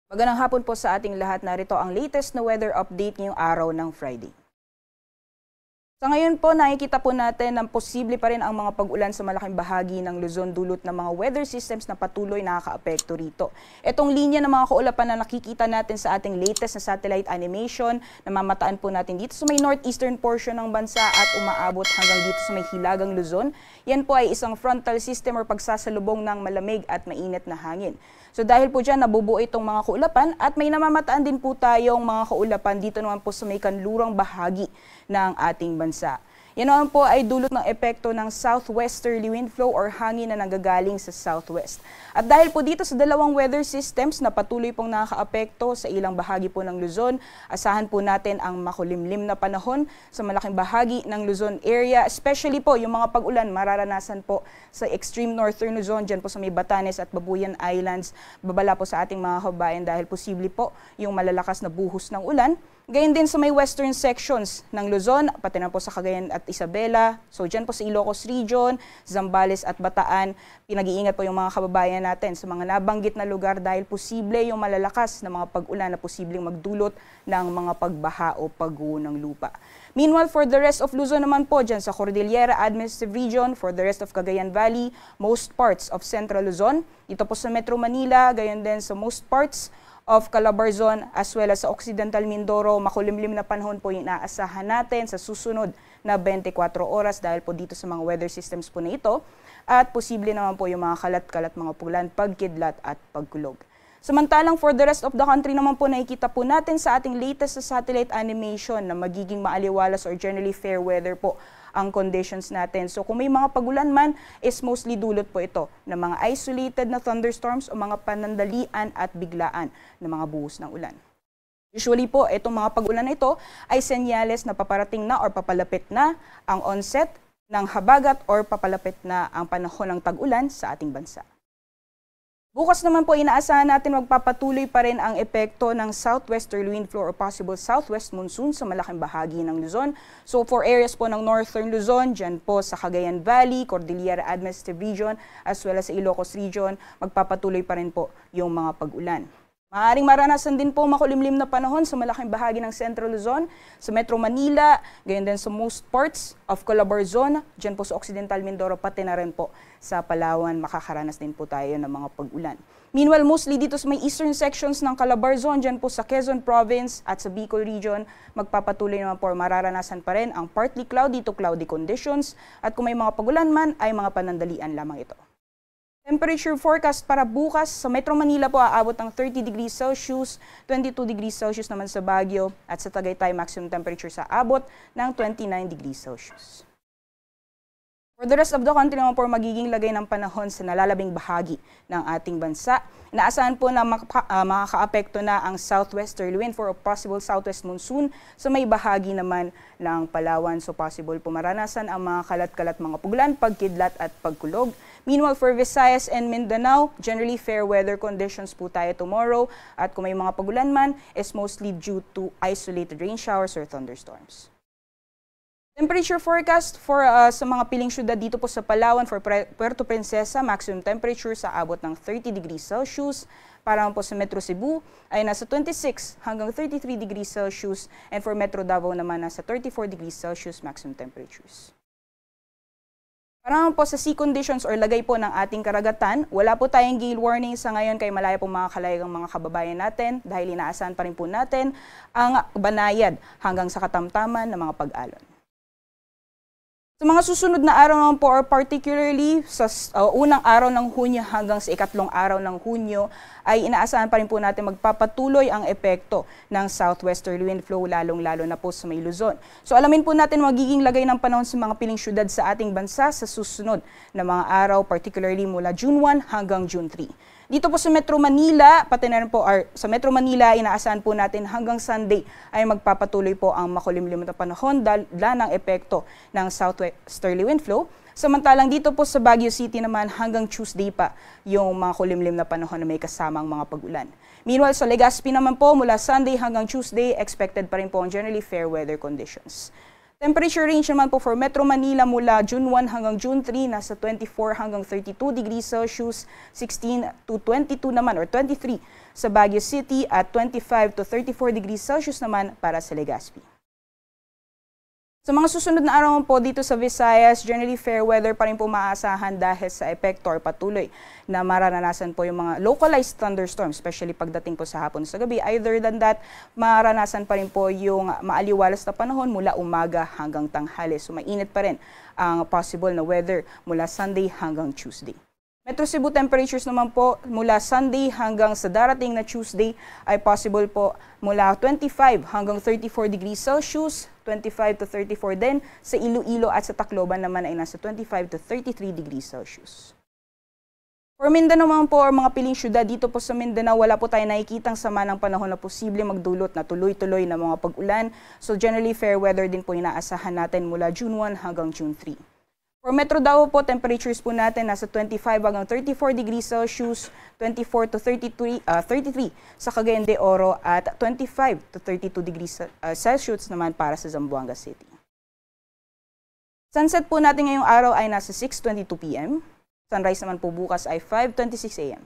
Magandang hapon po sa ating lahat. Narito ang latest na weather update ngayong araw ng Friday. Sa ngayon po, nakikita po natin na posible pa rin ang mga pag-ulan sa malaking bahagi ng Luzon dulot ng mga weather systems na patuloy nakaka-apekto rito. Itong linya ng mga kaulapan na nakikita natin sa ating latest na satellite animation, namamataan po natin dito sa may northeastern portion ng bansa at umaabot hanggang dito sa may hilagang Luzon. Yan po ay isang frontal system or pagsasalubong ng malamig at mainit na hangin. So dahil po dyan, nabubuo itong mga kaulapan at may namamataan din po tayong mga kaulapan dito naman po sa may kanlurang bahagi ng ating bansa. Yan naman po ay dulot ng epekto ng southwesterly wind flow or hangin na nanggagaling sa southwest. At dahil po dito sa dalawang weather systems na patuloy pong nakaka-apekto sa ilang bahagi po ng Luzon, asahan po natin ang makulimlim na panahon sa malaking bahagi ng Luzon area, especially po yung mga pag-ulan mararanasan po sa extreme northern Luzon, dyan po sa may Batanes at Babuyan Islands. Babala po sa ating mga kabayan dahil posible po yung malalakas na buhos ng ulan. Gayun din sa may western sections ng Luzon, pati na po sa Cagayan at Isabela. So dyan po sa Ilocos Region, Zambales at Bataan, pinag-iingat po yung mga kababayan natin sa mga nabanggit na lugar dahil posible yung malalakas na mga pag-ulan na posibleng magdulot ng mga pagbaha o pagguho ng lupa. Meanwhile, for the rest of Luzon naman po, dyan sa Cordillera Administrative Region, for the rest of Cagayan Valley, most parts of Central Luzon, dito po sa Metro Manila, gayon din sa most parts of Calabarzon as well as sa Occidental Mindoro, makulimlim na panahon po yung inaasahan natin sa susunod na 24 oras dahil po dito sa mga weather systems po na ito at posible naman po yung mga kalat-kalat mga pulan, pagkidlat at pagkulog. Samantalang for the rest of the country naman po nakikita po natin sa ating latest sa satellite animation na magiging maaliwalas or generally fair weather po ang conditions natin. So kung may mga pagulan man, is mostly dulot po ito ng mga isolated na thunderstorms o mga panandalian at biglaan ng mga buhos ng ulan. Usually po, itong mga pagulan na ito ay senyales na paparating na or papalapit na ang onset ng habagat or papalapit na ang panahon ng tag-ulan sa ating bansa. Bukas naman po inaasahan natin magpapatuloy pa rin ang epekto ng southwesterly wind flow or possible southwest monsoon sa malaking bahagi ng Luzon. So for areas po ng northern Luzon, dyan po sa Cagayan Valley, Cordillera Administrative Region, as well as sa Ilocos Region, magpapatuloy pa rin po yung mga pag-ulan. Maaaring maranasan din po makulimlim na panahon sa malaking bahagi ng Central Luzon, sa Metro Manila, gayon din sa most parts of Calabarzon, dyan po sa Occidental Mindoro, pati na rin po sa Palawan, makakaranas din po tayo ng mga pag-ulan. Meanwhile, mostly dito sa may eastern sections ng Calabarzon, dyan po sa Quezon Province at sa Bicol Region, magpapatuloy naman po mararanasan pa rin ang partly cloudy to cloudy conditions at kung may mga pag-ulan man ay mga panandalian lamang ito. Temperature forecast para bukas sa Metro Manila po aabot ng 30 degrees Celsius, 22 degrees Celsius naman sa Baguio at sa Tagaytay maximum temperature sa abot ng 29 degrees Celsius. For the rest of the country naman po magiging lagay ng panahon sa nalalabing bahagi ng ating bansa. Inaasahan po na makaka-apekto na ang southwesterly wind for a possible southwest monsoon sa may bahagi naman ng Palawan. So possible po maranasan ang mga kalat-kalat mga puglan, pagkidlat at pagkulog. Meanwhile, for Visayas and Mindanao, generally fair weather conditions po tayo tomorrow at kung may mga pagulan man is mostly due to isolated rain showers or thunderstorms. Temperature forecast for sa mga piling syudad dito po sa Palawan for Puerto Princesa, maximum temperature sa abot ng 30 degrees Celsius. Para po sa Metro Cebu ay nasa 26 hanggang 33 degrees Celsius and for Metro Davao naman nasa 34 degrees Celsius maximum temperatures. Para po sa sea conditions or lagay po ng ating karagatan, wala po tayong gale warning sa ngayon kay malaya po mga kalayagang mga kababayan natin dahil inaasahan pa rin po natin ang banayad hanggang sa katamtaman ng mga pag-alon. Sa mga susunod na araw naman po or particularly sa unang araw ng Hunyo hanggang sa ikatlong araw ng Hunyo ay inaasahan pa rin po natin magpapatuloy ang epekto ng southwesterly wind flow lalong-lalo na po sa may Luzon. So alamin po natin magiging lagay ng panahon sa mga piling syudad sa ating bansa sa susunod na mga araw particularly mula June 1 hanggang June 3. Dito po sa Metro Manila, pati na rin po sa Metro Manila, inaasahan po natin hanggang Sunday ay magpapatuloy po ang makulimlim na panahon dahil ng epekto ng southwesterly wind flow. Samantalang dito po sa Baguio City naman hanggang Tuesday pa yung mga kulimlim na panahon na may kasamang mga pag-ulan. Meanwhile, sa Legazpi naman po mula Sunday hanggang Tuesday, expected pa rin po ang generally fair weather conditions. Temperature range naman po for Metro Manila mula June 1 hanggang June 3, nasa 24 hanggang 32 degrees Celsius, 16 to 22 naman or 23 sa Baguio City at 25 to 34 degrees Celsius naman para sa Legazpi. Sa mga susunod na araw po dito sa Visayas, generally fair weather pa rin po maaasahan dahil sa epekto or patuloy na mararanasan po yung mga localized thunderstorms, especially pagdating po sa hapon sa gabi. Either than that, mararanasan pa rin po yung maaliwalas na panahon mula umaga hanggang tanghali. So mainit pa rin ang possible na weather mula Sunday hanggang Tuesday. Metro Cebu temperatures naman po mula Sunday hanggang sa darating na Tuesday ay possible po mula 25 hanggang 34 degrees Celsius, 25 to 34 din. Sa Iloilo at sa Tacloban naman ay nasa 25 to 33 degrees Celsius. For Mindanao naman po or mga piling syudad dito po sa Mindanao, wala po tayo nakikitang sama ng panahon na posible magdulot na tuloy-tuloy na mga pag-ulan. So generally fair weather din po inaasahan natin mula June 1 hanggang June 3. For Metro Davao po, temperatures po natin nasa 25 hanggang 34 degrees Celsius, 24 to 33 sa Cagayan de Oro at 25 to 32 degrees Celsius naman para sa Zamboanga City. Sunset po natin ngayong araw ay nasa 6:22 p.m. Sunrise naman po bukas ay 5:26 a.m.